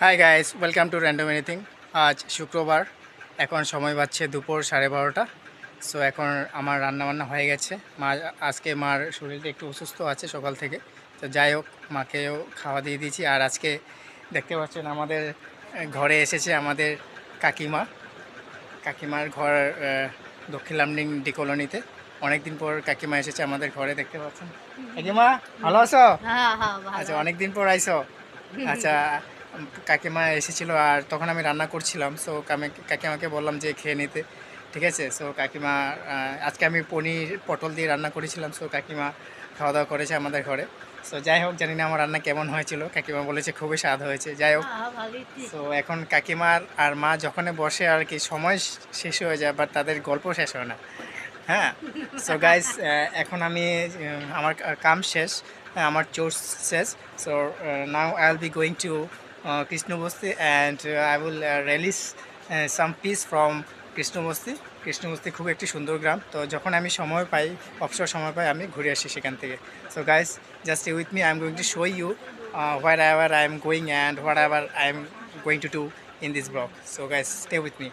Hi guys, welcome to random anything. আজ শুক্রবার, এখন সময় বাজছে দুপুর 12:30। সো এখন আমার রান্নাবান্না হয়ে গেছে। আজকে মার শরীরটা একটু অসুস্থ আছে সকাল থেকে, তো যাই হোক মাকেও খাওয়া দিয়ে দিয়েছি। আর আজকে দেখতে পাচ্ছেন আমাদের ঘরে এসেছে আমাদের কাকিমার ঘর দক্ষিণ লামডিং ডি কলোনিতে। অনেকদিন পর কাকিমা এসেছে আমাদের ঘরে, দেখতে পাচ্ছেন। কাকিমা ভালো আছো? আচ্ছা, অনেকদিন পর আইছো। আচ্ছা, কাকিমা এসেছিল আর তখন আমি রান্না করছিলাম। সো কাকিমাকে বললাম যে খেয়ে নিতে, ঠিক আছে। সো কাকিমা আজকে আমি পনির পটল দিয়ে রান্না করেছিলাম। সো কাকিমা খাওয়া দাওয়া করেছে আমাদের ঘরে। সো যাই হোক, জানি না আমার রান্না কেমন হয়েছিল, কাকিমা বলেছে খুবই স্বাদ হয়েছে। যাই হোক, সো এখন কাকিমার আর মা যখন বসে আর কি সময় শেষ হয়ে যায়, বাট তাদের গল্প শেষ হয় না। হ্যাঁ, সো গাইস, এখন আমি আমার কাম শেষ, আমার চোর্স শেষ। So now I will be going to Krishnabasti and I will release some piece from Krishnabasti খুব একটি সুন্দর গ্রাম। তো যখন আমি সময় পাই, অবসর সময় পাই, আমি ঘুরে আসি সেখান থেকে। So guys, just with me, I am going to show you whatever I am going and whatever I am going to do in this blog. So guys, stay with me.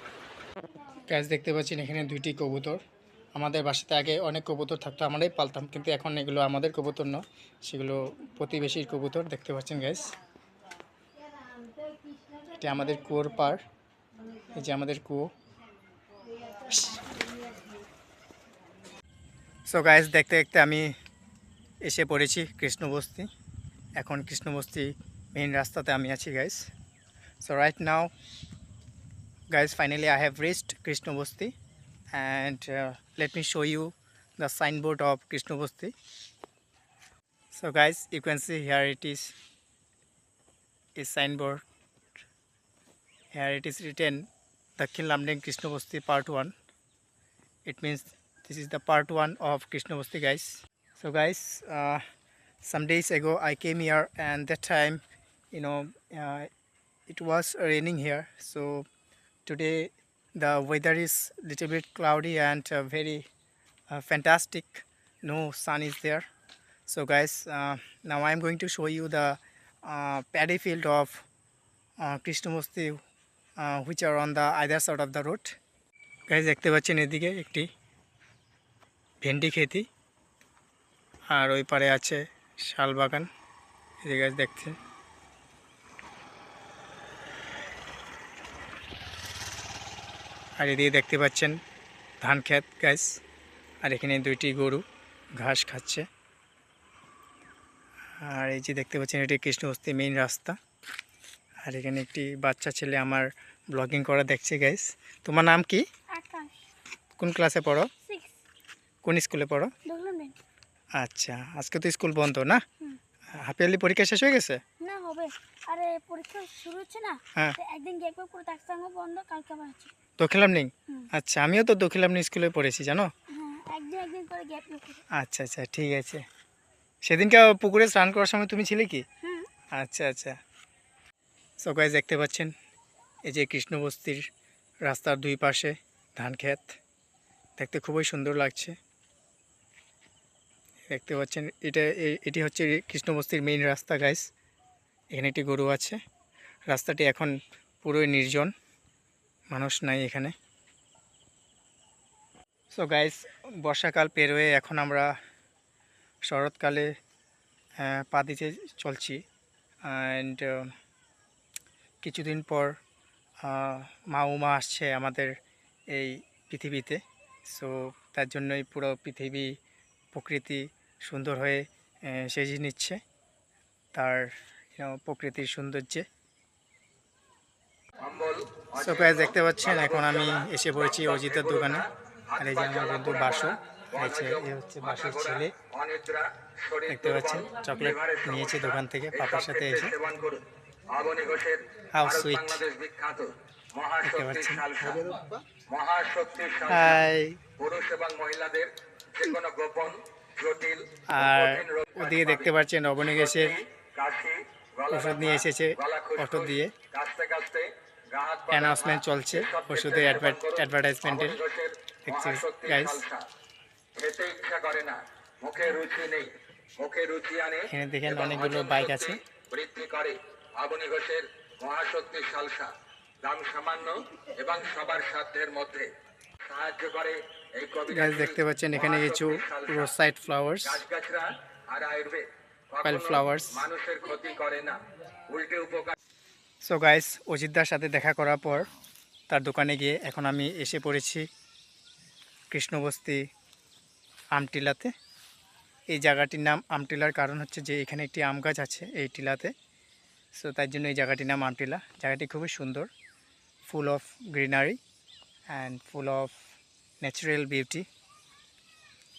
Guys, দেখতে পাচ্ছেন এখানে দুইটি কবুতর। আমাদের বাসাতে আগে অনেক কবুতর থাকতো, আমরাই পালতাম, কিন্তু এখন এগুলো আমাদের কবুতর না, সেগুলো প্রতিবেশীর কবুতর। দেখতে পাচ্ছেন গাইস, এটা আমাদের কুয়োর পার। এই যে আমাদের কুয়ো। সো গাইস, দেখতে দেখতে আমি এসে পড়েছি কৃষ্ণবস্তি। এখন কৃষ্ণবস্তি মেইন রাস্তাতে আমি আছি guys. So right now guys, finally I have reached Krishnabasti, and let me show you the signboard of Krishnabasti. So guys, you can see here it is a signboard. Here it is written Dakhin Lamding Krishnabasti Part 1. It means this is the Part 1 of Krishnabasti, guys. So guys, some days ago I came here, and that time, you know, it was raining here. So today the weather is little bit cloudy and very fantastic. No sun is there. So guys, now I am going to show you the paddy field of Krishnamurti, which are on the either side of the road. Guys, দেখতে পাচ্ছেন এদিকে একটি ভেন্ডি খেতি, আর ওই পারে আছে শাল বাগান। এদিকে গাছ দেখছেন। আর এদিকে দেখতে পাচ্ছেন ধান ক্ষেত গাছ। আর এখানে দুইটি গরু ঘাস খাচ্ছে। আর এই যে দেখতে পাচ্ছেন এটি কৃষ্ণবস্তি মেইন রাস্তা। আর এখানে একটি বাচ্চা ছেলে আমার ব্লগিং করা দেখছে গাইস। তোমার নাম কি? আকাশ। কোন ক্লাসে পড়ো? 6। কোন স্কুলে পড়ো? আচ্ছা, আজকে তো স্কুল বন্ধ না? হাফ ইয়ারলি পরীক্ষা শেষ হয়ে গেছে? না, হবে। আরে পরীক্ষা শুরু হচ্ছে না, হ্যাঁ, একদিন গ্যাপ করে থাকছে, আমার বন্ধ, কালকে আবার আছে। দখিলামনিং? আচ্ছা, আমিও তো দখিলামনিং স্কুলে পড়েছি, জানো? হ্যাঁ, একদিন করে গ্যাপ করে। আচ্ছা আচ্ছা, ঠিক আছে। সেদিনকে পুকুরে স্নান করার সময় তুমি ছিলে কি? আচ্ছা আচ্ছা। সো গাইস, দেখতে পাচ্ছেন এই যে কৃষ্ণবস্তির রাস্তার দুই পাশে ধান ক্ষেত, দেখতে খুবই সুন্দর লাগছে। দেখতে পাচ্ছেন এটি হচ্ছে কৃষ্ণবস্তির মেইন রাস্তা গাইস। এখানে একটি গরু আছে। রাস্তাটি এখন পুরোই নির্জন, মানুষ নাই এখানে। সো গাইস, বর্ষাকাল পেরোয় এখন আমরা শরৎকালে পা দিতে চলছি। অ্যান্ড কিছুদিন পর মা উমা আসছে আমাদের এই পৃথিবীতে। সো তার জন্যই পুরো পৃথিবী প্রকৃতি সুন্দর হয়ে সেজে নিচ্ছে তার প্রকৃতির সৌন্দর্যে। সো গাইস, দেখতে পাচ্ছেন এখন আমি এসে পড়েছি অজিতের দোকানে। আর এই যে আমার বন্ধু বাসু, এই হচ্ছে বাসুর ছেলে। দেখতে পাচ্ছেন চকলেট নিয়েছে দোকান থেকে পাপার সাথে এসে। হাউ সুইট, দেখতে পাচ্ছেন। হাই। আর ওদিকে দেখতে পাচ্ছেন অবনীগেশের ওষুধ নিয়ে এসেছে অটো দিয়ে। অ্যানাউন্সমেন্ট চলছে ওষুধের অ্যাডভার্টাইজমেন্টের, দেখছি গাইস। এখানে দেখেন অনেকগুলো বাইক আছে। মহাশক্তি সালসা দাম সামান্য এবং সবার সাধ্যের মধ্যে সাহায্য করে এই কবিতা গাছ দেখতে পাচ্ছেন এখানে কিছু রোড সাইড ফ্লাওয়ার্স, গাছগাছরা আর আয়ুর্বেদ পাইল ফ্লাওয়ার্স। মানুষের ক্ষতি করে না, উল্টে উপকার। সো গাইস, অজিতদার সাথে দেখা করার পর তার দোকানে গিয়ে এখন আমি এসে পড়েছি কৃষ্ণবস্তি আমটিলাতে। এই জায়গাটির নাম আমটিলার কারণ হচ্ছে যে এখানে একটি আম গাছ আছে এই টিলাতে। সো তার জন্য এই জায়গাটির নাম আমটিলা। জায়গাটি খুবই সুন্দর, full of greenery and full of natural beauty.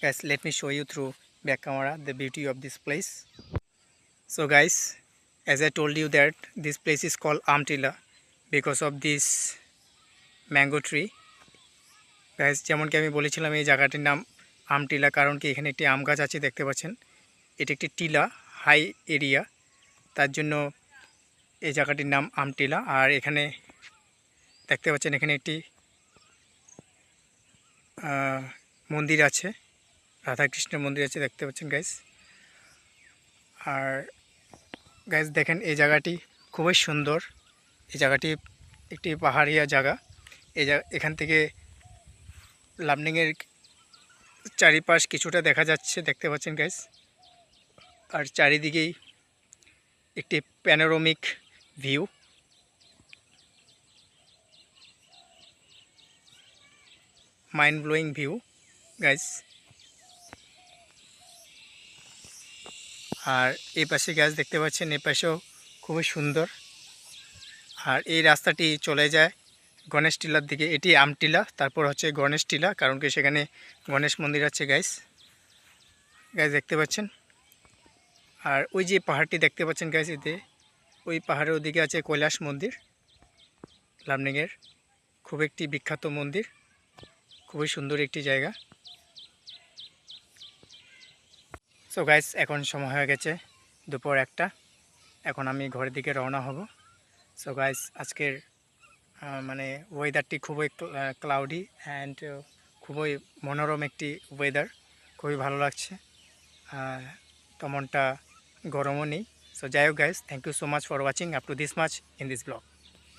Guys, let me show you through back camera the beauty of this place. So guys, as I told you that this place is called Amtila because of this mango tree. Guys, যেমন কি আমি বলেছিলাম এই জায়গাটির নাম আমটিলা কারণ কি এখানে একটি আম গাছ আছে দেখতে পাচ্ছেন। এটি একটি টিলা, হাই এরিয়া, তার জন্য এই জায়গাটির নাম আমটিলা। আর এখানে দেখতে পাচ্ছেন এখানে একটি মন্দির আছে, রাধাকৃষ্ণের মন্দির আছে দেখতে পাচ্ছেন গাইস। আর গাইস দেখেন এই জায়গাটি খুবই সুন্দর। এই জায়গাটি একটি পাহাড়িয়া জায়গা। এখান থেকে লামডিংয়ের চারিপাশ কিছুটা দেখা যাচ্ছে দেখতে পাচ্ছেন গাইস। আর চারিদিকেই একটি panoramic view. Mind blowing view guys. আর এই পাশে গাছ দেখতে পাচ্ছেন, এই পাশেও খুবই সুন্দর। আর এই রাস্তাটি চলে যায় গণেশ টিলার দিকে। এটি আমটিলা, তারপর হচ্ছে গণেশ টিলা, কারণ কি সেখানে গণেশ মন্দির আছে গাইস। গাইস দেখতে পাচ্ছেন। আর ওই যে পাহাড়টি দেখতে পাচ্ছেন গাইস, এতে ওই পাহাড়ের ওদিকে আছে কৈলাস মন্দির, লামডিংয়ের খুব একটি বিখ্যাত মন্দির, খুবই সুন্দর একটি জায়গা। সো গাইস, এখন সময় হয়ে গেছে দুপুর 1টা। এখন আমি ঘরের দিকে রওনা হব। সো গাইস, আজকের মানে ওয়েদারটি খুবই ক্লাউডি অ্যান্ড খুবই মনোরম একটি ওয়েদার, খুবই ভালো লাগছে। তেমনটা গরমও নেই। সো যাই হোক guys, thank you so much for watching up to this much in this blog.